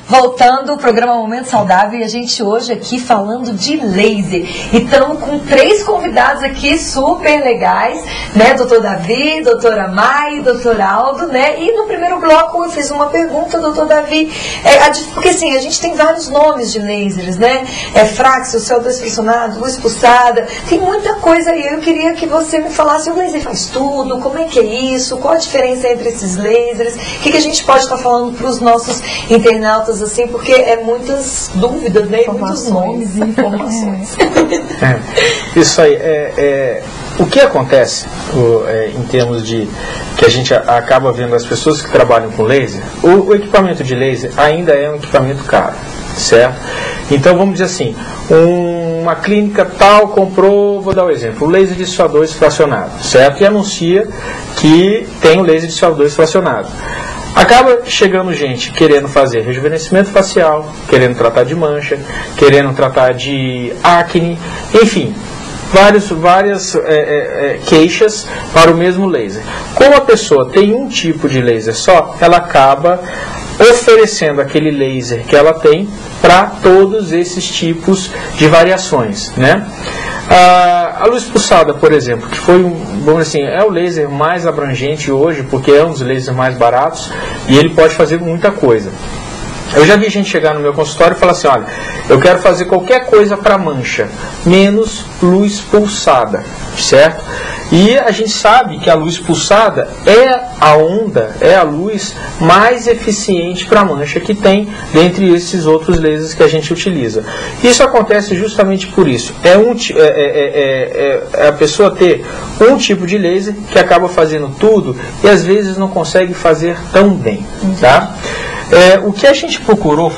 Voltando ao programa Momento Saudável, e a gente hoje aqui falando de laser. E estamos com 3 convidados aqui super legais, né? Doutor Davi, doutora Mai, doutor Aldo, né? E no primeiro bloco eu fiz uma pergunta, doutor Davi, porque assim, a gente tem vários nomes de lasers, né? Fraxel, CO2 fracionado, luz pulsada, tem muita coisa aí. Eu queria que você me falasse, o laser faz tudo, como é que é isso, qual a diferença entre esses lasers, o que a gente pode estar falando para os nossos internautas, assim, porque é muitas dúvidas, né? Muitos nomes e informações. Isso aí. O que acontece em termos de que a gente acaba vendo as pessoas que trabalham com laser, o equipamento de laser ainda é um equipamento caro, certo? Então vamos dizer assim, uma clínica tal comprou, vou dar um exemplo, o laser de CO2 fracionado, certo? E anuncia que tem o laser de CO2 fracionado. Acaba chegando gente querendo fazer rejuvenescimento facial, querendo tratar de mancha, querendo tratar de acne, enfim, várias queixas para o mesmo laser. Como a pessoa tem um tipo de laser só, ela acaba oferecendo aquele laser que ela tem para todos esses tipos de variações, né? A luz pulsada, por exemplo, que foi vamos dizer assim, é o laser mais abrangente hoje, porque é um dos lasers mais baratos e ele pode fazer muita coisa. Eu já vi gente chegar no meu consultório e falar assim, olha, eu quero fazer qualquer coisa para mancha, menos luz pulsada, certo? E a gente sabe que a luz pulsada é a onda, é a luz mais eficiente para mancha que tem dentre esses outros lasers que a gente utiliza. Isso acontece justamente por isso. A pessoa ter um tipo de laser que acaba fazendo tudo e às vezes não consegue fazer tão bem, tá? O que a gente procurou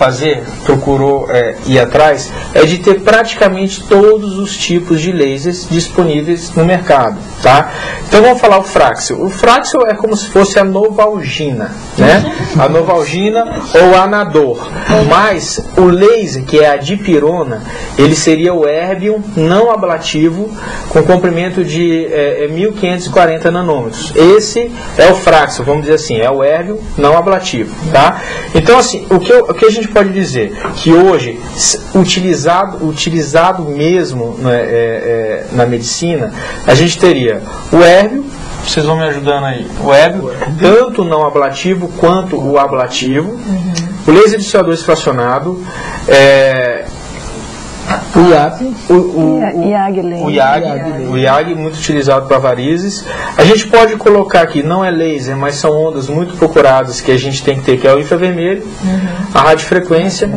ir atrás, é de ter praticamente todos os tipos de lasers disponíveis no mercado, tá? Então vamos falar o Fraxel. O Fraxel é como se fosse a Novalgina, né? A Novalgina ou a Anador. Mas o laser, que é a dipirona, ele seria o Erbium não ablativo, com comprimento de 1540 nanômetros. Esse é o Fraxel, vamos dizer assim, é o Erbium não ablativo, tá? Então, assim, o que a gente pode dizer? Que hoje, utilizado mesmo na medicina, a gente teria o Erbium, vocês vão me ajudando aí, o Erbium, tanto o não ablativo quanto o ablativo, o laser de CO2 fracionado, o IAG, muito utilizado para varizes. A gente pode colocar aqui, não é laser, mas são ondas muito procuradas que a gente tem que ter, que é o infravermelho, a radiofrequência.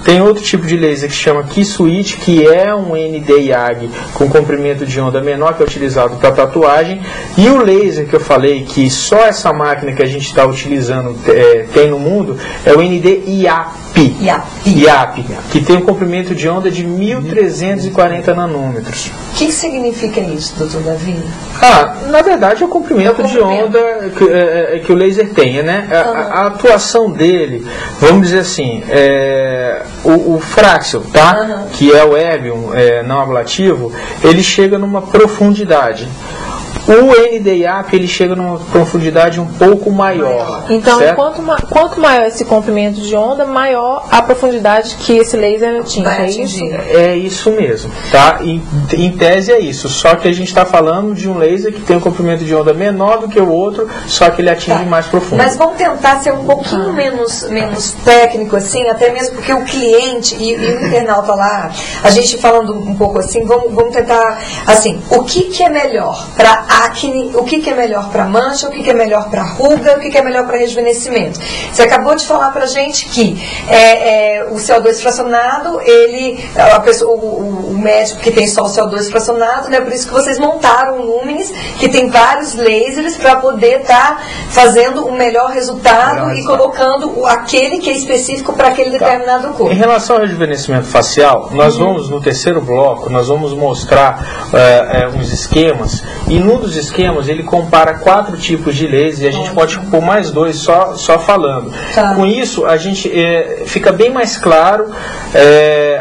Tem outro tipo de laser que se chama Key-Switch, que é um ND-IAG com comprimento de onda menor, que é utilizado para tatuagem. E o laser que eu falei, que só essa máquina que a gente está utilizando tem no mundo, é o ND-IAP, que tem um comprimento de onda de 1340 nanômetros. O que significa isso, doutor Davi? Na verdade é o comprimento de onda que o laser tem, né? A atuação dele, vamos dizer assim, o Fraxel, tá? Que é o Erbium não ablativo, ele chega numa profundidade. O ND-IAP, ele chega numa profundidade um pouco maior. Então, quanto maior esse comprimento de onda, maior a profundidade que esse laser atinge. É isso? É isso mesmo, tá? Em tese é isso. Só que a gente está falando de um laser que tem um comprimento de onda menor do que o outro, só que ele atinge mais profundo. Mas vamos tentar ser um pouquinho menos técnico, assim, até mesmo porque o cliente e o internauta lá, a gente falando um pouco assim, vamos tentar, assim, o que é melhor para acne, o que é melhor para mancha, o que é melhor para ruga, o que é melhor para rejuvenescimento. Você acabou de falar para a gente que o CO2 fracionado, o médico que tem só o CO2 fracionado, né, por isso que vocês montaram o Luminis, que tem vários lasers para poder estar fazendo o melhor resultado e colocando aquele que é específico para aquele determinado corpo. Em relação ao rejuvenescimento facial, nós vamos no terceiro bloco, nós vamos mostrar uns esquemas, e num dos esquemas, ele compara 4 tipos de laser, e a gente pode pôr mais 2 só falando. Tá. Com isso, a gente fica bem mais claro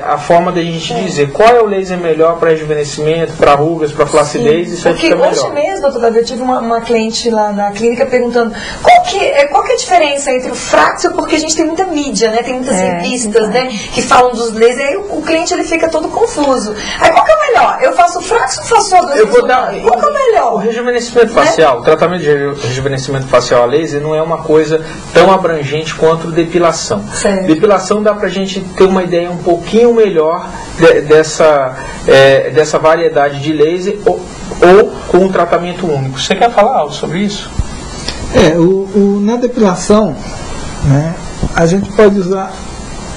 a forma da gente dizer qual é o laser melhor para rejuvenescimento, para rugas, para flacidez. Isso aí fica melhor. Hoje mesmo, doutor Davi, eu tive uma cliente lá na clínica perguntando qual que é a diferença entre o Fraxel, porque a gente tem muita mídia, né? Tem muitas revistas, né, que falam dos lasers, aí o cliente ele fica todo confuso. Aí qual que é o melhor? Eu faço o Fraxel ou faço o 2? Eu vou dar, qual que é o melhor? O rejuvenescimento facial, o tratamento de rejuvenescimento facial a laser não é uma coisa tão abrangente quanto depilação. Certo. Depilação dá pra gente ter uma ideia um pouquinho melhor dessa variedade de laser ou com um tratamento único. Você quer falar algo sobre isso? Na depilação, né, a gente pode usar,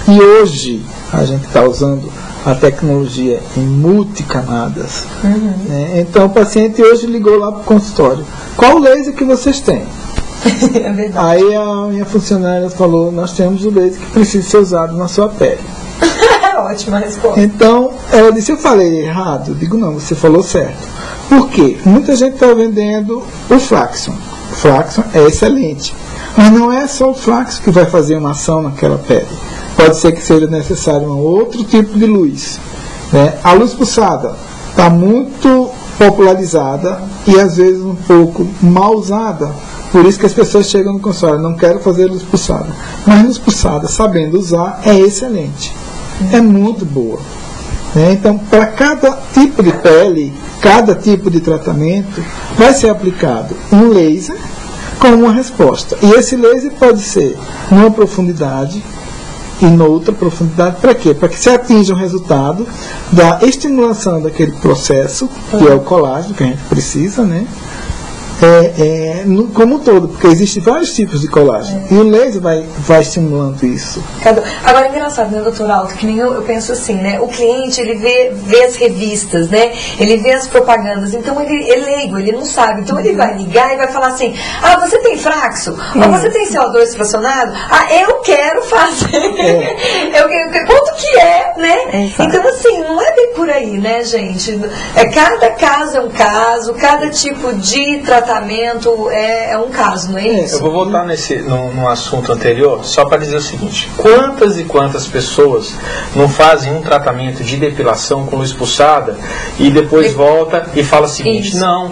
e hoje a gente está usando a tecnologia em multicamadas. Né? Então o paciente hoje ligou lá para o consultório: qual laser que vocês têm? É verdade. Aí a minha funcionária falou: nós temos o laser que precisa ser usado na sua pele. Ótima resposta. Então ela disse: eu falei errado? Eu digo: não, você falou certo. Por quê? Muita gente está vendendo o Fraxel. O Fraxel é excelente, mas não é só o Fraxel que vai fazer uma ação naquela pele. Pode ser que seja necessário um outro tipo de luz. Né? A luz pulsada está muito popularizada e às vezes um pouco mal usada. Por isso que as pessoas chegam no consultório: não quero fazer luz pulsada. Mas luz pulsada, sabendo usar, é excelente. É muito boa. Né? Então, para cada tipo de pele, cada tipo de tratamento, vai ser aplicado um laser com uma resposta. E esse laser pode ser numa profundidade e noutra profundidade. Para quê? Para que se atinja o resultado da estimulação daquele processo, que é o colágeno que a gente precisa, né? Como um todo, porque existem vários tipos de colágeno. E o laser vai estimulando isso. Agora é engraçado, né, doutor Alto, que nem eu penso assim, né? O cliente, ele vê as revistas, né? Ele vê as propagandas, então ele é leigo, ele não sabe. Então ele vai ligar e vai falar assim: ah, você tem Fraxel? Ou você tem CO2 fracionado? Ah, eu quero fazer. Quanto que é, né? Então assim, não é bem por aí, né, gente? Cada caso é um caso, cada tipo de tratamento é um caso, não é isso? Eu vou voltar no assunto anterior só para dizer o seguinte: quantas e quantas pessoas não fazem um tratamento de depilação com luz pulsada e depois volta e fala o seguinte: isso. Não,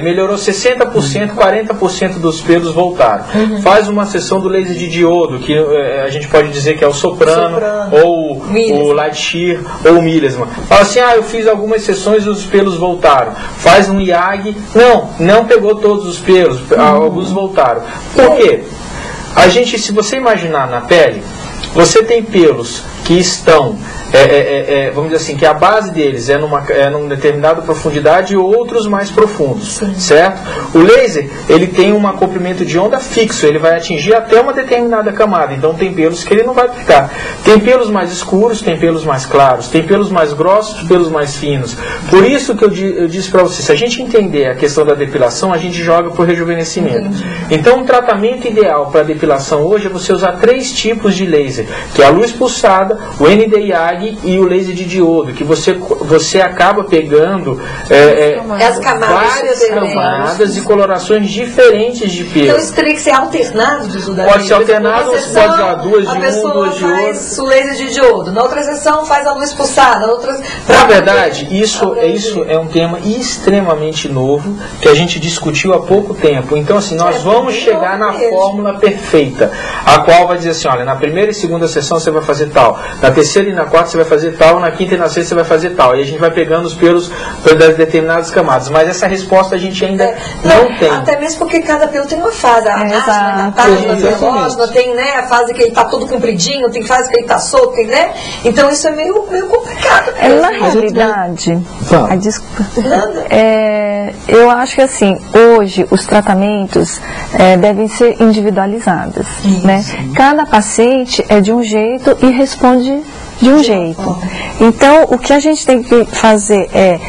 melhorou 60%, 40% dos pelos voltaram. Faz uma sessão do laser de diodo, que a gente pode dizer que é o soprano. Ou o light shear ou o milesma. Fala assim: eu fiz algumas sessões e os pelos voltaram. Faz um IAG, não pegou todos os pelos, alguns voltaram. Por quê? Se você imaginar na pele, você tem pelos que estão, vamos dizer assim, que a base deles é numa determinada profundidade e outros mais profundos. Sim. Certo? O laser, ele tem um comprimento de onda fixo, ele vai atingir até uma determinada camada, então tem pelos que ele não vai ficar. Tem pelos mais escuros, tem pelos mais claros, tem pelos mais grossos, pelos mais finos. Por isso que eu disse para você: se a gente entender a questão da depilação, a gente joga para o rejuvenescimento. Então, um tratamento ideal para depilação hoje é você usar 3 tipos de laser, que é a luz pulsada, o ND-IAG e o laser de diodo, que você acaba pegando as camadas várias camadas e colorações diferentes de pelo. Então isso teria que ser alternado de usar? Pode ser alternado, você pode usar 2 de um, 2 de outro. Faz o laser de diodo, na outra sessão faz a luz pulsada, Na verdade, isso é um tema extremamente novo, que a gente discutiu há pouco tempo. Então, assim, nós vamos chegar na fórmula perfeita, a qual vai dizer assim: olha, na primeira e segunda sessão você vai fazer tal, na terceira e na quarta você vai fazer tal, na quinta e na sexta você vai fazer tal. E a gente vai pegando os pelos das determinadas camadas. Mas essa resposta a gente ainda não tem. Até mesmo porque cada pelo tem uma fase. A página tem, né, a fase que ele está todo compridinho, tem fase que ele está solto, né? Então isso é meio complicado. Na realidade, desculpa. Eu acho que assim, hoje os tratamentos devem ser individualizados. Né? Cada paciente é de um jeito e responde de um jeito. Então, o que a gente tem que fazer é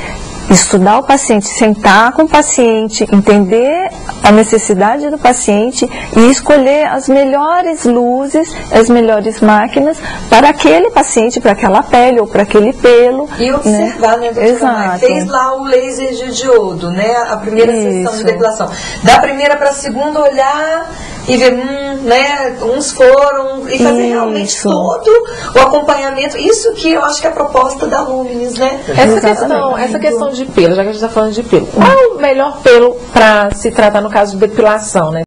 estudar o paciente, sentar com o paciente, entender a necessidade do paciente e escolher as melhores luzes, as melhores máquinas para aquele paciente, para aquela pele ou para aquele pelo. E observar, né, doutora? Exato. Fez lá o laser de diodo, né, a primeira sessão de depilação. Da primeira para a segunda, olhar e ver, né, uns foram, e fazer realmente todo o acompanhamento. Isso que eu acho que é a proposta da Lumenis, né? Essa questão de pelo, já que a gente está falando de pelo, qual é o melhor pelo para se tratar no caso de depilação, né?